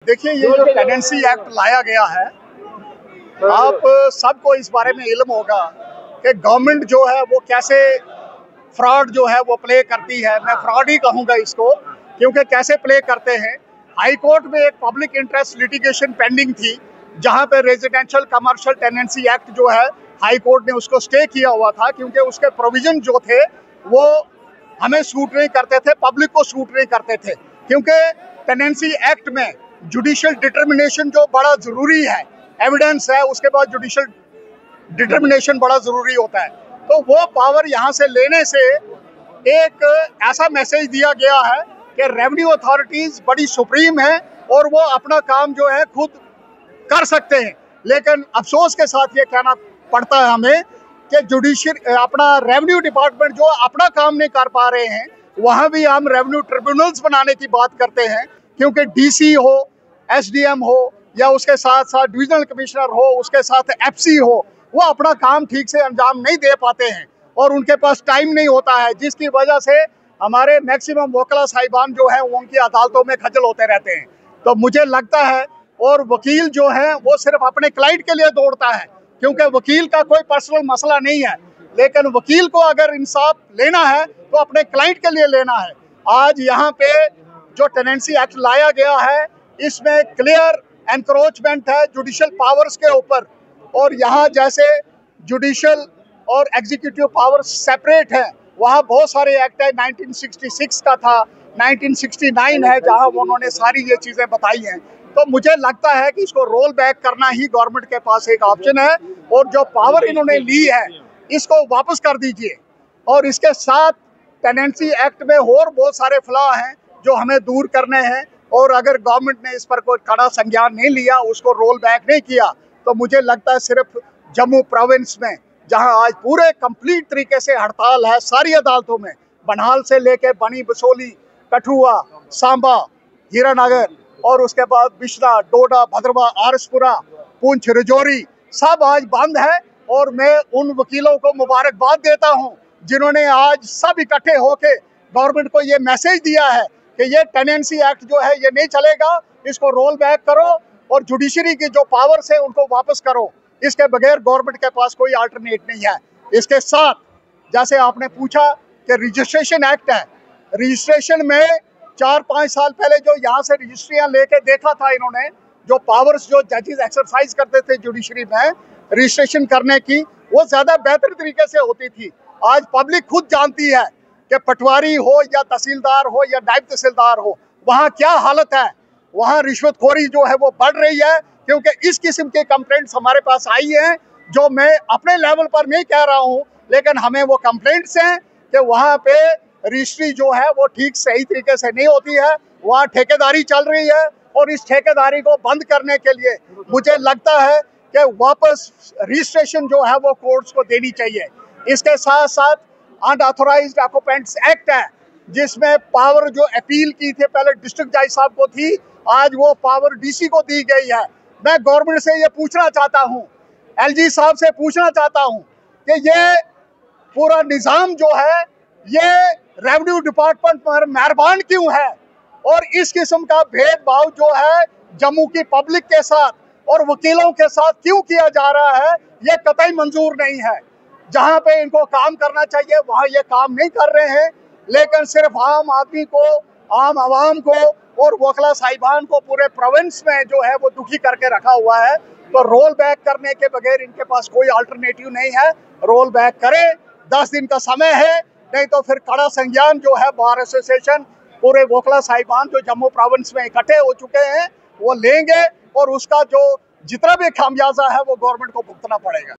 देखिए, ये जो टेनेंसी एक्ट लाया गया है, आप सबको इस बारे में इल्म होगा कि गवर्नमेंट जो है वो कैसे फ्रॉड जो है वो प्ले करती है। मैं फ्रॉड ही कहूँगा इसको, क्योंकि कैसे प्ले करते हैं। हाई कोर्ट में एक पब्लिक इंटरेस्ट लिटिगेशन पेंडिंग थी, जहाँ पे रेजिडेंशियल कमर्शियल टेनेंसी एक्ट जो है हाई कोर्ट ने उसको स्टे किया हुआ था, क्योंकि उसके प्रोविजन जो थे वो हमें सूट नहीं करते थे, पब्लिक को सूट नहीं करते थे। क्योंकि टेनेंसी एक्ट में जुडिशियल डिटर्मिनेशन जो बड़ा जरूरी है, एविडेंस है, उसके बाद जुडिशियल डिटर्मिनेशन बड़ा जरूरी होता है। तो वो पावर यहाँ से लेने से एक ऐसा मैसेज दिया गया है कि रेवेन्यू अथॉरिटीज बड़ी सुप्रीम है और वो अपना काम जो है खुद कर सकते हैं। लेकिन अफसोस के साथ ये कहना पड़ता है हमें कि जुडिशियल अपना रेवेन्यू डिपार्टमेंट जो अपना काम नहीं कर पा रहे हैं, वहाँ भी हम रेवेन्यू ट्रिब्यूनल्स बनाने की बात करते हैं। क्योंकि डीसी हो, एसडीएम हो, या उसके साथ साथ डिविजनल कमिश्नर हो, उसके साथ एफसी हो, वो अपना काम ठीक से अंजाम नहीं दे पाते हैं और उनके पास टाइम नहीं होता है, जिसकी वजह से हमारे मैक्सिमम वकला साहिबान जो है वो उनकी अदालतों में खजल होते रहते हैं। तो मुझे लगता है, और वकील जो है वो सिर्फ अपने क्लाइंट के लिए दौड़ता है, क्योंकि वकील का कोई पर्सनल मसला नहीं है। लेकिन वकील को अगर इंसाफ लेना है तो अपने क्लाइंट के लिए लेना है। आज यहाँ पे जो टेनेंसी एक्ट लाया गया है, इसमें क्लियर एनक्रोचमेंट है जुडिशियल पावर्स के ऊपर, और यहाँ जैसे जुडिशियल और एग्जीक्यूटिव पावर्स सेपरेट है, वहाँ बहुत सारे एक्ट है। 1966 का था, 1969 है, जहाँ उन्होंने सारी ये चीज़ें बताई हैं। तो मुझे लगता है कि इसको रोल बैक करना ही गवर्नमेंट के पास एक ऑप्शन है, और जो पावर इन्होंने ली है इसको वापस कर दीजिए। और इसके साथ टेनेंसी एक्ट में और बहुत सारे फ्लॉ हैं जो हमें दूर करने हैं, और अगर गवर्नमेंट ने इस पर कोई कड़ा संज्ञान नहीं लिया, उसको रोल बैक नहीं किया, तो मुझे लगता है सिर्फ जम्मू प्रोविंस में, जहां आज पूरे कंप्लीट तरीके से हड़ताल है सारी अदालतों में, बनहाल से लेके बनी बसोली, कठुआ, सांबा, हीरानगर, और उसके बाद बिश्रा, डोडा, भद्रवा, आरसपुरा, पुंछ, राजौरी, सब आज बंद है। और मैं उन वकीलों को मुबारकबाद देता हूं जिन्होंने आज सब इकट्ठे होके गवर्नमेंट को ये मैसेज दिया है कि ये टेनेंसी एक्ट जो है ये नहीं चलेगा, इसको रोल बैक करो और जुडिशरी की जो पावर्स है उनको वापस करो। इसके बगैर गवर्नमेंट के पास कोई अल्टरनेट नहीं है। इसके साथ, जैसे आपने पूछा कि रजिस्ट्रेशन एक्ट है, रजिस्ट्रेशन में 4-5 साल पहले जो यहाँ से रजिस्ट्रियाँ लेके देखा था इन्होंने, जो पावर्स जो जजेस एक्सरसाइज करते थे जुडिशरी में रजिस्ट्रेशन करने की, वो ज़्यादा बेहतर तरीके से होती थी। आज पब्लिक खुद जानती है कि पटवारी हो या तहसीलदार हो या नायब तहसीलदार हो, वहाँ क्या हालत है। वहाँ रिश्वतखोरी जो है वो बढ़ रही है, क्योंकि इस किस्म के कंप्लेंट्स हमारे पास आई हैं, जो मैं अपने लेवल पर नहीं कह रहा हूँ, लेकिन हमें वो कंप्लेंट्स हैं कि वहाँ पे रजिस्ट्री जो है वो ठीक सही तरीके से नहीं होती है, वहाँ ठेकेदारी चल रही है। और इस ठेकेदारी को बंद करने के लिए मुझे लगता है कि वापस रजिस्ट्रेशन जो है वो कोर्ट्स को देनी चाहिए। इसके साथ साथ अनऑथोराइज्ड ऑक्यूपेंट्स एक्ट है, जिसमें पावर जो अपील की थी पहले डिस्ट्रिक्ट जज साहब को थी, आज वो पावर डीसी को दी गई है। मैं गवर्नमेंट से ये पूछना चाहता हूँ, एलजी साहब से पूछना चाहता हूँ कि ये पूरा निज़ाम जो है ये रेवेन्यू डिपार्टमेंट पर मेहरबान क्यों है, और इस किस्म का भेदभाव जो है जम्मू की पब्लिक के साथ और वकीलों के साथ क्यों किया जा रहा है, ये कतई मंजूर नहीं है। जहाँ पे इनको काम करना चाहिए वहाँ ये काम नहीं कर रहे हैं, लेकिन सिर्फ आम आदमी को, आम आवाम को और वकला साहिबान को पूरे प्रोविंस में जो है वो दुखी करके रखा हुआ है। तो रोल बैक करने के बगैर इनके पास कोई अल्टरनेटिव नहीं है। रोल बैक करें, 10 दिन का समय है, नहीं तो फिर कड़ा संज्ञान जो है बार एसोसिएशन, पूरे वकला साहिबान जो जम्मू प्रोविंस में इकट्ठे हो चुके हैं वो लेंगे, और उसका जो जितना भी खामियाजा है वो गवर्नमेंट को भुगतना पड़ेगा।